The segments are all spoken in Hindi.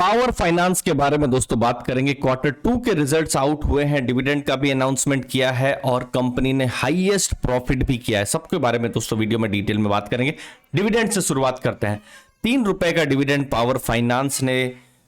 पावर फाइनेंस के बारे में दोस्तों बात करेंगे। क्वार्टर 2 के रिजल्ट्स आउट हुए हैं, डिविडेंड का भी अनाउंसमेंट किया है और कंपनी ने हाईएस्ट प्रॉफिट भी किया है। सबके बारे में दोस्तों वीडियो में डिटेल में बात करेंगे। डिविडेंड से शुरुआत करते हैं। 3 रुपए का डिविडेंड पावर फाइनेंस ने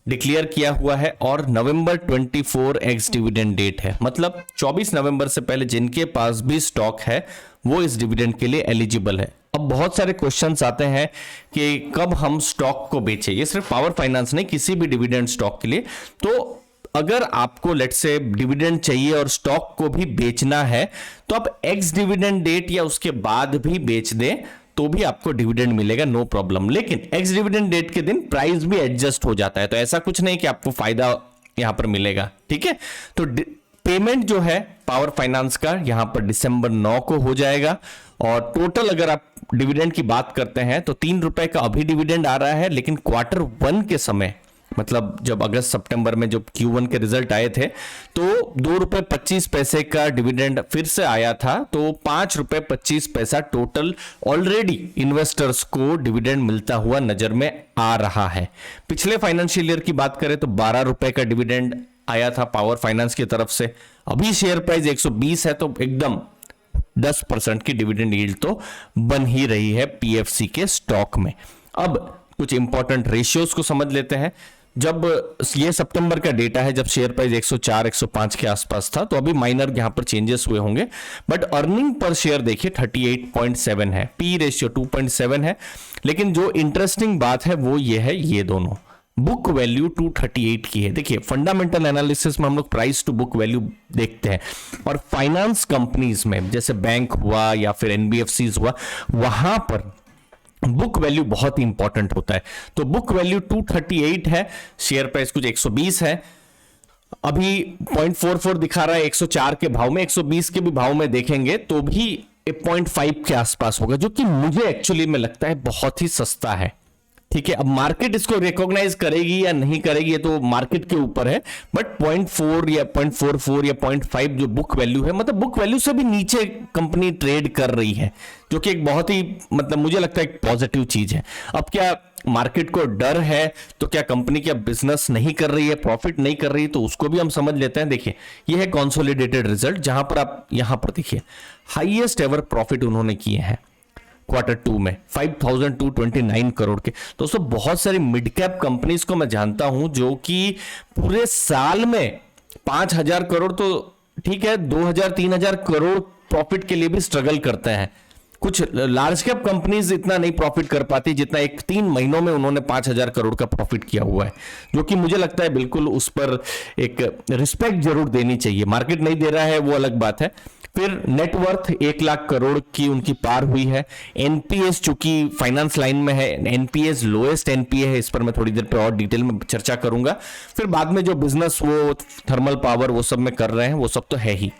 डिक्लेयर किया हुआ है और नवंबर 24 एक्स डिविडेंड डेट है, मतलब 24 नवंबर से पहले जिनके पास भी स्टॉक है वो इस डिविडेंड के लिए एलिजिबल है। अब बहुत सारे क्वेश्चंस आते हैं कि कब हम स्टॉक को बेचें। ये सिर्फ पावर फाइनेंस नहीं, किसी भी डिविडेंड स्टॉक के लिए। तो अगर आपको लेट्स से डिविडेंड चाहिए और स्टॉक को भी बेचना है तो आप एक्स डिविडेंड डेट या उसके बाद भी बेच दें तो भी आपको डिविडेंड मिलेगा, नो प्रॉब्लम। लेकिन एक्स डिविडेंड डेट के दिन प्राइस भी एडजस्ट हो जाता है, तो ऐसा कुछ नहीं कि आपको फायदा यहां पर मिलेगा। ठीक है, तो पेमेंट जो है पावर फाइनेंस का यहां पर दिसंबर 9 को हो जाएगा। और टोटल अगर आप डिविडेंड की बात करते हैं तो 3 रुपए का अभी डिविडेंड आ रहा है, लेकिन क्वार्टर 1 के समय, मतलब जब अगस्त सितंबर में जब Q1 के रिजल्ट आए थे तो 2 रुपए 25 पैसे का डिविडेंड फिर से आया था, तो 5 रुपए 25 पैसा टोटल ऑलरेडी इन्वेस्टर्स को डिविडेंड मिलता हुआ नजर में आ रहा है। पिछले फाइनेंशियल ईयर की बात करें तो 12 रुपए का डिविडेंड आया था पावर फाइनेंस की तरफ से। अभी शेयर प्राइस 120 है, तो एकदम 10% की डिविडेंड यील्ड तो बन ही रही है पीएफसी के स्टॉक में। अब कुछ इंपॉर्टेंट रेशियोज को समझ लेते हैं। जब ये सितंबर का डेटा है, जब शेयर प्राइस 104 105 के आसपास था, तो अभी माइनर यहां पर चेंजेस हुए होंगे, बट अर्निंग पर शेयर देखिए 38.7 है, पी रेशियो 2.7 है। लेकिन जो इंटरेस्टिंग बात है वो ये है, ये दोनों बुक वैल्यू 238 की है। देखिए फंडामेंटल एनालिसिस में हम लोग प्राइस टू बुक वैल्यू देखते हैं, और फाइनेंस कंपनीज में जैसे बैंक हुआ या फिर एनबीएफसीज हुआ, वहां पर बुक वैल्यू बहुत ही इंपॉर्टेंट होता है। तो बुक वैल्यू 238 है, शेयर प्राइस कुछ 120 है, अभी 0.44 दिखा रहा है 104 के भाव में। 120 के भी भाव में देखेंगे तो भी 0.5 के आसपास होगा, जो कि मुझे एक्चुअली में लगता है बहुत ही सस्ता है। ठीक है, अब मार्केट इसको रिकॉग्नाइज करेगी या नहीं करेगी ये तो मार्केट के ऊपर है, बट 0.4 या 0.44 या 0.5 जो बुक वैल्यू है, मतलब बुक वैल्यू से भी नीचे कंपनी ट्रेड कर रही है, जो कि एक बहुत ही, मतलब मुझे लगता है एक पॉजिटिव चीज है। अब क्या मार्केट को डर है तो क्या कंपनी क्या बिजनेस नहीं कर रही है, प्रॉफिट नहीं कर रही है, तो उसको भी हम समझ लेते हैं। देखिए ये है कंसोलिडेटेड रिजल्ट, जहां पर आप यहां पर देखिए हाईएस्ट एवर प्रॉफिट उन्होंने किए हैं क्वार्टर 2 में 5229 करोड़ के। दोस्तों बहुत सारी मिड कैप कंपनीज को मैं जानता हूं जो कि पूरे साल में 5000 करोड़ तो ठीक है, 2000 3000 करोड़ प्रॉफिट के लिए भी स्ट्रगल करते हैं। कुछ लार्ज कैप कंपनीज इतना नहीं प्रॉफिट कर पाती जितना एक 3 महीनों में उन्होंने 5000 करोड़ का प्रॉफिट किया हुआ है, जो कि मुझे लगता है बिल्कुल उस पर एक रिस्पेक्ट जरूर देनी चाहिए। मार्केट नहीं दे रहा है वो अलग बात है। फिर नेटवर्थ 1 लाख करोड़ की उनकी पार हुई है। एनपीएस चूंकि फाइनेंस लाइन में है, एनपीएस लोएस्ट एनपीए है, इस पर मैं थोड़ी देर पे और डिटेल में चर्चा करूंगा। फिर बाद में जो बिजनेस वो थर्मल पावर वो सब में कर रहे हैं वो सब तो है ही।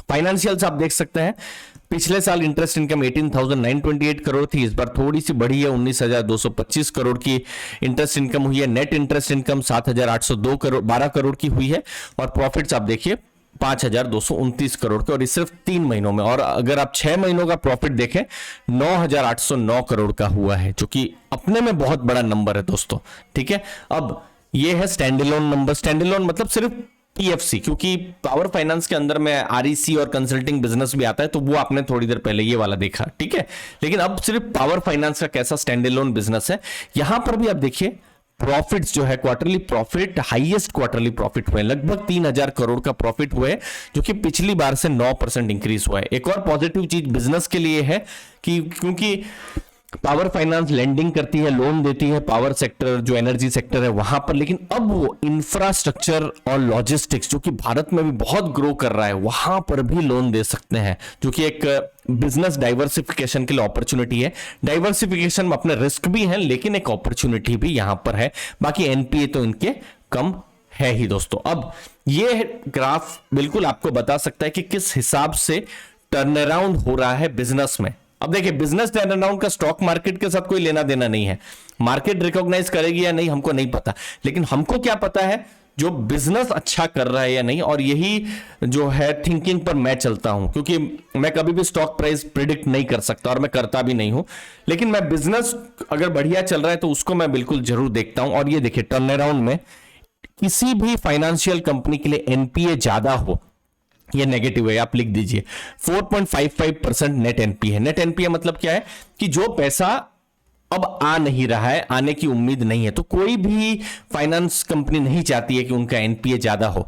फाइनेंशियल्स आप देख सकते हैं, पिछले साल इंटरेस्ट इनकम 18,928 करोड़ थी, इस बार थोड़ी सी बढ़ी है, 19,225 करोड़ की इंटरेस्ट इनकम हुई है। Net interest income 7,802 crore 12 crore की हुई है, और प्रॉफिट्स आप देखिए 5,229 करोड़ के, और ये सिर्फ 3 महीनों में। और अगर आप 6 महीनों का प्रॉफिट देखें 9,809 करोड़ का हुआ है, जो कि अपने में बहुत बड़ा नंबर है दोस्तों। ठीक है, अब ये है स्टैंडअलोन नंबर। स्टैंडअलोन मतलब सिर्फ पीएफसी, क्योंकि पावर फाइनेंस के अंदर में आरईसी और कंसल्टिंग बिजनेस भी आता है, तो वो आपने थोड़ी देर पहले ये वाला देखा। ठीक है, लेकिन अब सिर्फ पावर फाइनेंस का कैसा स्टैंडअलोन बिजनेस है, यहां पर भी आप देखिए प्रॉफिट्स जो है, quarterly profit, highest quarterly profit हुए, लगभग 3000 करोड़ का प्रॉफिट हुए, जो कि पिछली बार से 9% इंक्रीज हुआ है। एक और पॉजिटिव चीज बिजनेस के लिए है कि क्योंकि पावर फाइनेंस लेंडिंग करती है, लोन देती है पावर सेक्टर जो एनर्जी सेक्टर है वहां पर, लेकिन अब वो इंफ्रास्ट्रक्चर और लॉजिस्टिक्स जो कि भारत में भी बहुत ग्रो कर रहा है वहां पर भी लोन दे सकते हैं, जो कि एक बिजनेस डाइवर्सिफिकेशन के लिए अपॉर्चुनिटी है। डाइवर्सिफिकेशन में अपने रिस्क भी हैं, लेकिन एक अपॉर्चुनिटी भी यहां पर है। बाकी एनपीए तो इनके कम है ही दोस्तों। अब ये ग्राफ बिल्कुल आपको बता सकता है कि किस हिसाब से टर्न अराउंड हो रहा है बिजनेस में। अब देखिए बिजनेस टर्न अराउंड का स्टॉक मार्केट के साथ कोई लेना देना नहीं है, मार्केट रिकॉग्नाइज करेगी या नहीं हमको नहीं पता, लेकिन हमको क्या पता है, जो बिजनेस अच्छा कर रहा है या नहीं, और यही जो है थिंकिंग पर मैं चलता हूं, क्योंकि मैं कभी भी स्टॉक प्राइस प्रिडिक्ट नहीं कर सकता और मैं करता भी नहीं हूं, लेकिन मैं बिजनेस अगर बढ़िया चल रहा है तो उसको मैं बिल्कुल जरूर देखता हूं। और ये देखिए टर्न अराउंड में किसी भी फाइनेंशियल कंपनी के लिए एनपीए ज्यादा हो, ये नेगेटिव है, आप लिख दीजिए 4.55% नेट एनपीए। नेट एनपीए मतलब क्या है कि जो पैसा अब आ नहीं रहा है, आने की उम्मीद नहीं है, तो कोई भी फाइनेंस कंपनी नहीं चाहती है कि उनका एनपीए ज्यादा हो।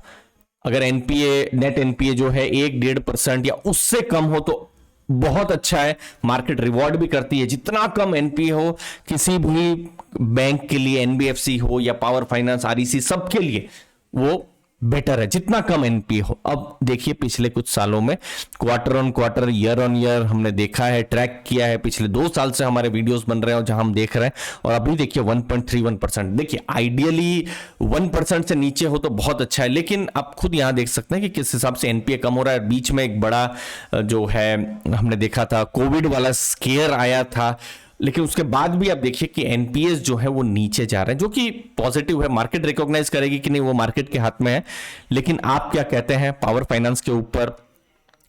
अगर एनपीए नेट एनपीए जो है 1-1.5% या उससे कम हो तो बहुत अच्छा है, मार्केट रिवॉर्ड भी करती है। जितना कम एनपीए हो किसी भी बैंक के लिए, एनबीएफसी हो या पावर फाइनेंस, आरईसी, सबके लिए वो बेटर है जितना कम एनपीए हो। अब देखिए पिछले कुछ सालों में quarter on quarter, year on year हमने देखा है, ट्रैक किया है, पिछले 2 साल से हमारे वीडियोस बन रहे हैं और जहां हम देख रहे हैं, और अभी देखिए 1.31%। देखिए आइडियली 1% से नीचे हो तो बहुत अच्छा है, लेकिन आप खुद यहां देख सकते हैं कि किस हिसाब से एनपीए कम हो रहा है। बीच में एक बड़ा जो है हमने देखा था, कोविड वाला स्केयर आया था, लेकिन उसके बाद भी आप देखिए कि एनपीएस जो है वो नीचे जा रहे हैं, जो कि पॉजिटिव है। मार्केट रिकॉग्नाइज करेगी कि नहीं वो मार्केट के हाथ में है, लेकिन आप क्या कहते हैं? पावर फाइनेंस के ऊपर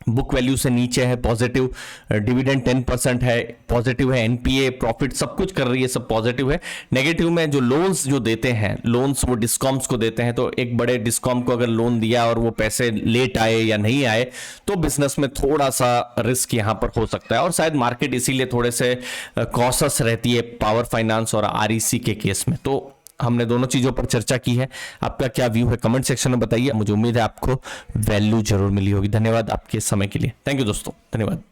बुक वैल्यू से नीचे है, पॉजिटिव। डिविडेंड 10% है, पॉजिटिव है। एनपीए, प्रॉफिट, सब कुछ कर रही है, सब पॉजिटिव है। नेगेटिव में जो लोन्स जो देते हैं, लोन्स वो डिस्कॉम्स को देते हैं, तो एक बड़े डिस्कॉम को अगर लोन दिया और वो पैसे लेट आए या नहीं आए तो बिजनेस में थोड़ा सा रिस्क यहां पर हो सकता है, और शायद मार्केट इसीलिए थोड़े से कॉशस रहती है पावर फाइनेंस और आरईसी के केस में। तो हमने दोनों चीजों पर चर्चा की है। आपका क्या व्यू है कमेंट सेक्शन में बताइए। मुझे उम्मीद है आपको वैल्यू जरूर मिली होगी। धन्यवाद आपके समय के लिए। थैंक यू दोस्तों, धन्यवाद।